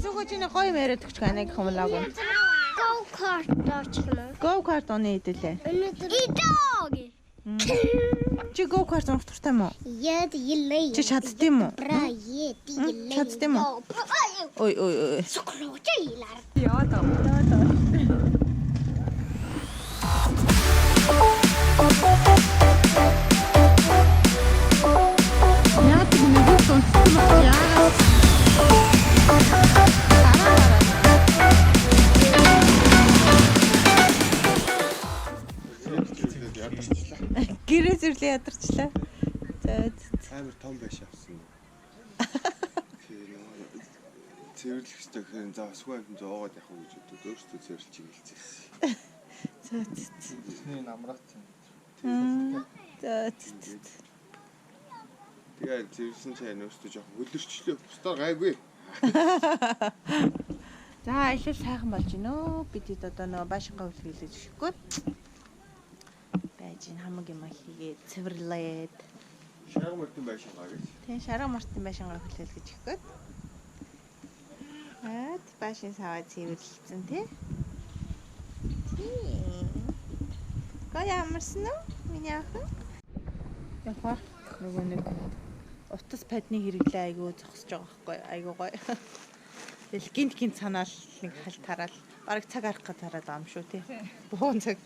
Сүүгөөчний гоё мэрэд өгч гэнэ гэх юм лаг. Go kart очихно. Go kart оны хэдэлээ. Идог. Чи go kart унах туртай юм уу? Яд илээ. Чи чаддсан юм уу? Бра яд илээ. Чаддсан юм уу? Ой ой ой. Сукрууч илаар. Яа да. Яа тийм нэг юм яа. Гэрээ зүрлээ ядарчлаа. За амар том байш авсан. Цэвэрлэхтэй гэхээр за сүгэн амт зоогоод явах уу гэж бодод өөртөө цэвэрлж игэлцсэн. за. Тэсний намрагцсан. За. Тэгээд цэвэрлсэн чай өөртөө жоохон хөлөрчлөө. Бустаар гайгүй. За илүү сайхан болж гинөө. Бидэд одоо нөө баашингаа үлгэлээж өгөхгүй. Байж ин хамаг юм хийгээд цэвэрлээд. Шарга мартын байшингаа гэж. Тийм шарга мартын баашингаа хүлээл гэж өгөхгүй. Хаад баашин саваа цэвэрлэлцэн тий. Гая амарсан уу? Миний аахан. Яхаа нөгөө нэг утас падны хэрэглээ айгүй зогсож байгаа байхгүй айгүй гоё. Тэгэл гинт санаал нэг хальт тараал бараг цаг арах гэж тараад байгаа юм шүү тий. Буун цаг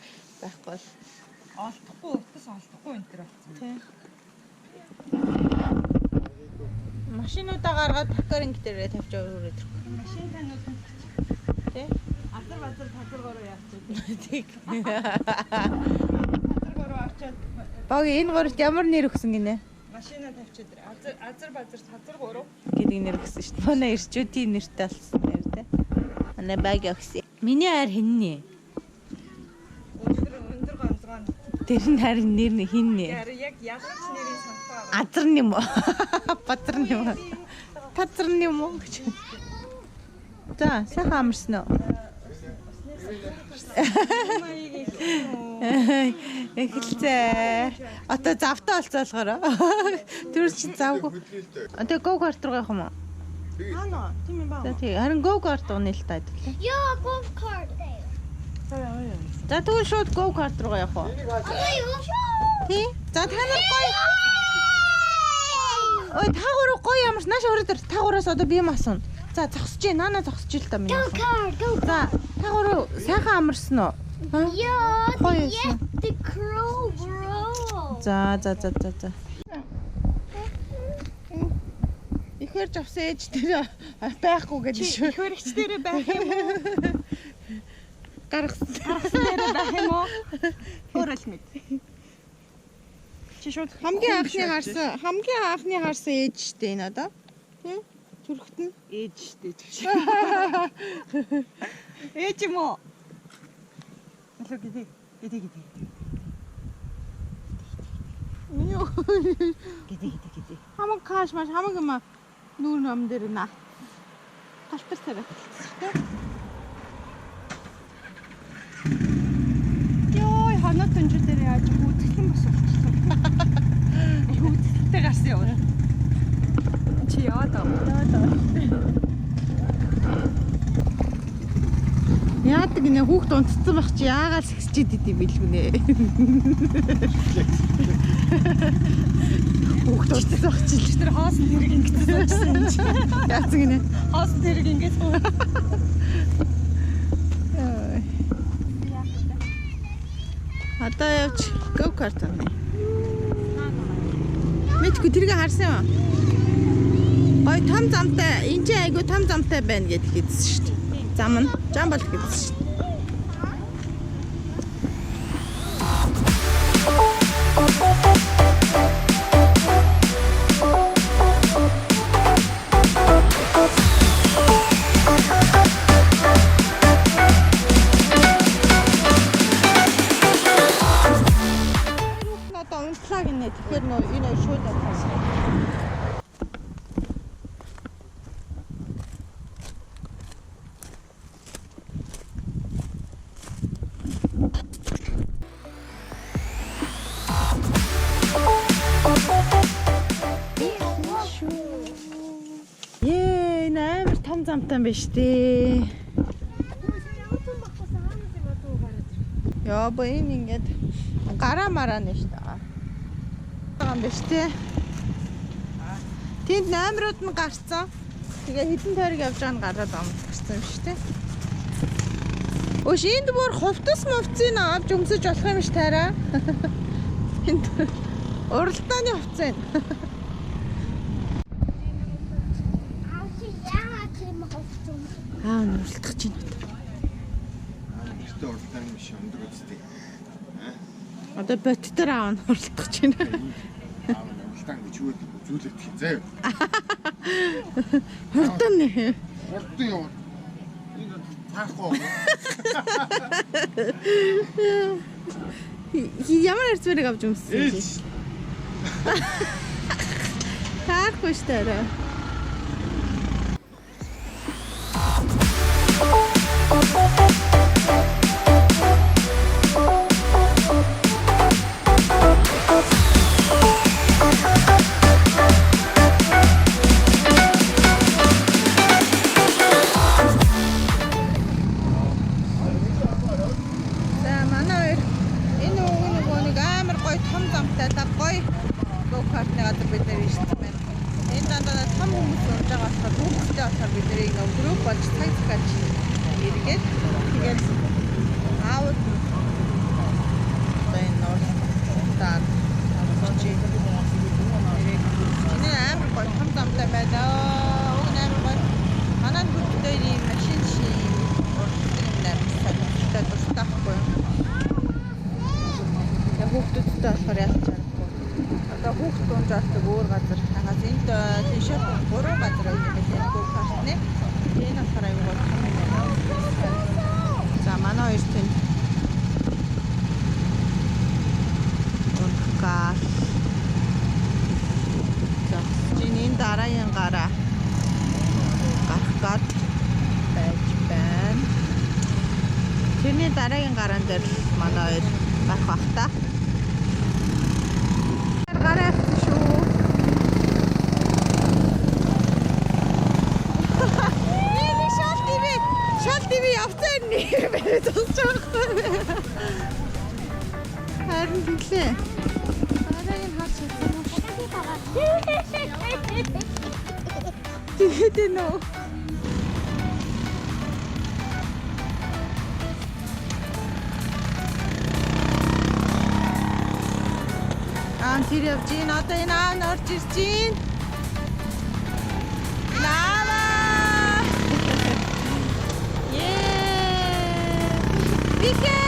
байхгүй бол олдохгүй утас олдохгүй энэ төр болсон. тий. Машинуудаа гаргаад паркинг дээрээ тавьж өрөөд ирэх. Машин танууд Тий. азар тазаргаараа явчих. Тий. Тазаргаараа очиад Баг энэ гуравт ямар нэр өгсөн гинэ? машина тавьчих дээр. Азар тазаргаараа Гэдэг нэр өгсөн шүү дээ. Манай ирчүүдийн нэртэй болсон нэр тий. Манай баг өгсөн. Миний хайр хиннэ. өндөр ганцгаан. Тэр нь харин нэр нь хиннэ. Яг ялгч нэрийн санхаа. Азар юм уу? Бадар юм уу? Тазар юм уу? За, сайхан амарсан уу? Эхэлцээ. Одоо завтаа олцоолгороо. Тэр чинь завгүй. Одоо go kart руу явах юм уу? Ано, тийм юм За байна. тий. Харин go kart руу нэлээд ажиллаа. Яа go kart. За тэгвэл шууд go kart руу явах уу? Тий. За та нар гоё. Ой, таагуураа гоё ямарч нааш өрөөд таагуураас одоо би юм асууна. За зогсож байна. Нана зогсож ил та миний. Go kart. Go. За таагуураа сайхан амарсан уу? Яа Гоё яд the crow bro. За. Ихэрж авсан ээж тэр байхгүй гэж шүү. Хөрөгч дээрээ байх юм уу? Гаргасан. Дээрээ байх юм уу? Өөрөөл мэд. Чи шууд Хамгийн анхны харсан ээж штэ энэ одоо. Тий? Зүрхт нь ээж штэ. Ээж юм уу? Алуу гэдэг. юу Гэдэг. хамаг каш маш хамаг юм нүүр ном дээр наа. Галтар тавиад. Йой, ханаа төнжил дээр яаж хүүдгэлэн босуулчихсан. Хүүдгэлтэй гарсан яваа. Чи яадаа. Яадаг нэ хүүхд унтцсан байх чи яагаад сэгсчихэд идэв билгүнэ. Хүүхд унтцсан байх чи Тэр хоосон тэрэг ингэсэн юм чи. яадаг нэ. Хоосон тэрэг ингэж. Одоо явж go kart авна. Мэдгүй тэрийг харсан юм. Гой том замтай, энэ чи айгу том замтай байна гэж хэлсэн шүү дээ. Зам нь жамбал гэсэн шүү дээ. Одоо унтлаа гинэ. Тэгэхээр нөө энэ шууд авсан. замтай юм биш дээ. Яа боо энэ ингээд гараа мараа нэ штэ. Байгаа юм биш дээ. Тэнд номерууд нь гарцсан. Тэгээ хитэн тойрог явж байгаа нь гараад амарсан юм шүү дээ. Өш энд бүр хувцас мовцыг авч өмсөж болох юм ш таараа. Энд уралдааны хувцас. Уралдах чинь. Ихтэй уралдааны биш өндөр үстэй. Одоо бот дээр аав нь уралдах чинь. Уралдаан гэж юу зүйлээд хий заяа. Уралдаан нэ. Уралдаан юу? Энэ таахгүй. Ямар арцмэрэг авч өмссөн юм. Таахгүй шүү дээ. Дараагийн гараан дээр манай хоёр гарах бах та. Гараа авчих шүү. Энэ шал ТV явцаа нэр бариад болж байгаа. Харин гэлээ. Дараагийн харж чадсан. Тэгээд нөө. Тэр явж гин одоо энэ аав нь орж ирж гин. Нава. Бикэ.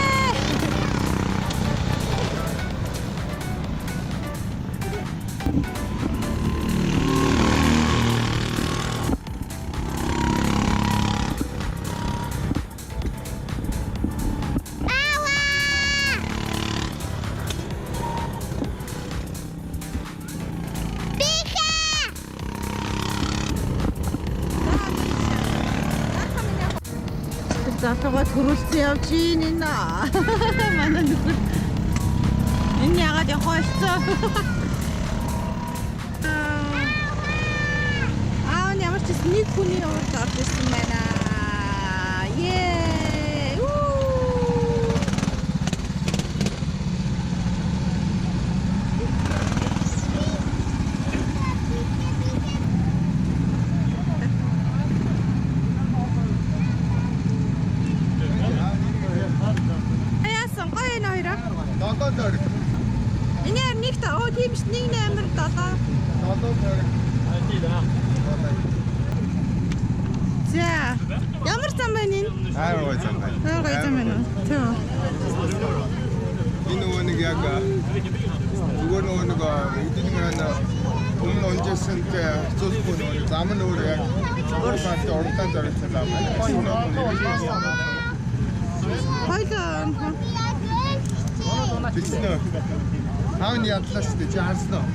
Затагаа төрүүлсэн явж гин энэ. Манай нөхөр. Энэ яагаад явах болсон? Ямар ч нэг хүний урд орж ирсэн байна. Ямар зам байна энэ? Гой зам байна. Гой зам байна. Төө. Энэ нэг яг зүгээр нэг эдгээр өмнө онжсэнтэй хэцүүлэхгүй нэг зам нь өөр яг уралдаанд уралдаан зориулсан зам байна. Хоёлоо. Бичнэ. Аав нь ядлаа шүү дээ. Чи харсан уу?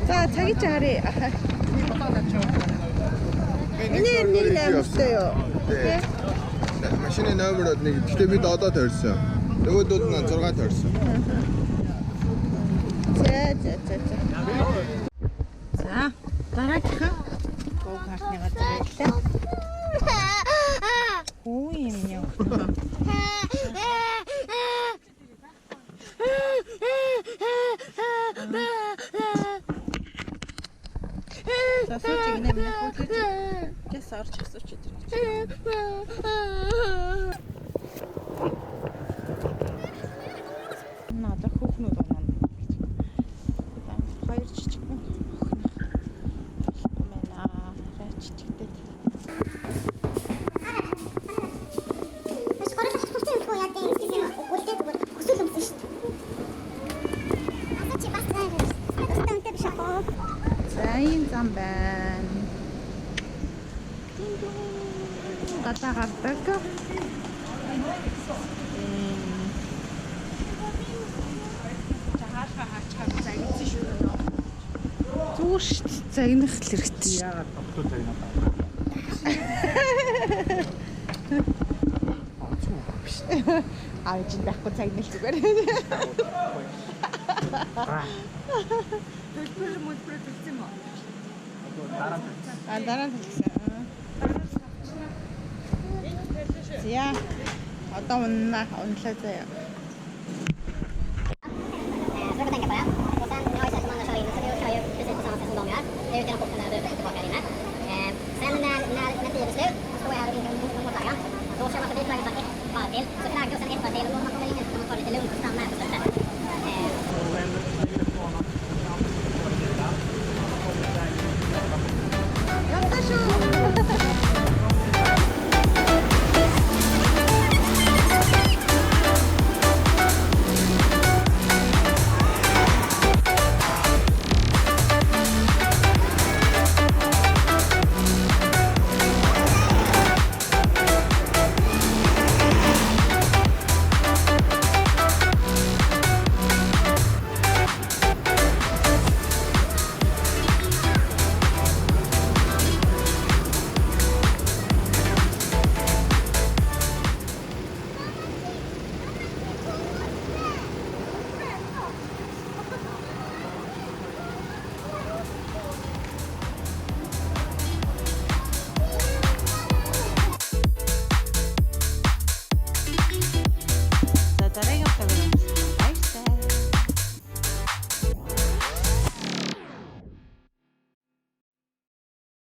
За цагийг харъя. Энэ нэг нэмэртэй юу? Машины номерод нэг. Гэтэ бид одоо тойрсон. Нөгөөдүүд нь 6 тойрсон. За. За Манайхан go-kart-ны газар байлаа. Оо юм яа. За суучих нэмнэ хөөж. Тэс орч асууч өдрөө. Надад хүүхнүүд оноо. Хоёр жижиг хүн. Мэнаа раччихтэй. Сайн зам байна. Гадаа гардаг. Зүгээр шүү дээ. Загнах л хэрэгтэй. Яагаад доктор загнаад Аа чинь байхгүй загнах зүгээр. Төлбөр мөлбөр төлсөн мө. Дараа нь хэлсэн. Зя. Одоо унлаа заяа.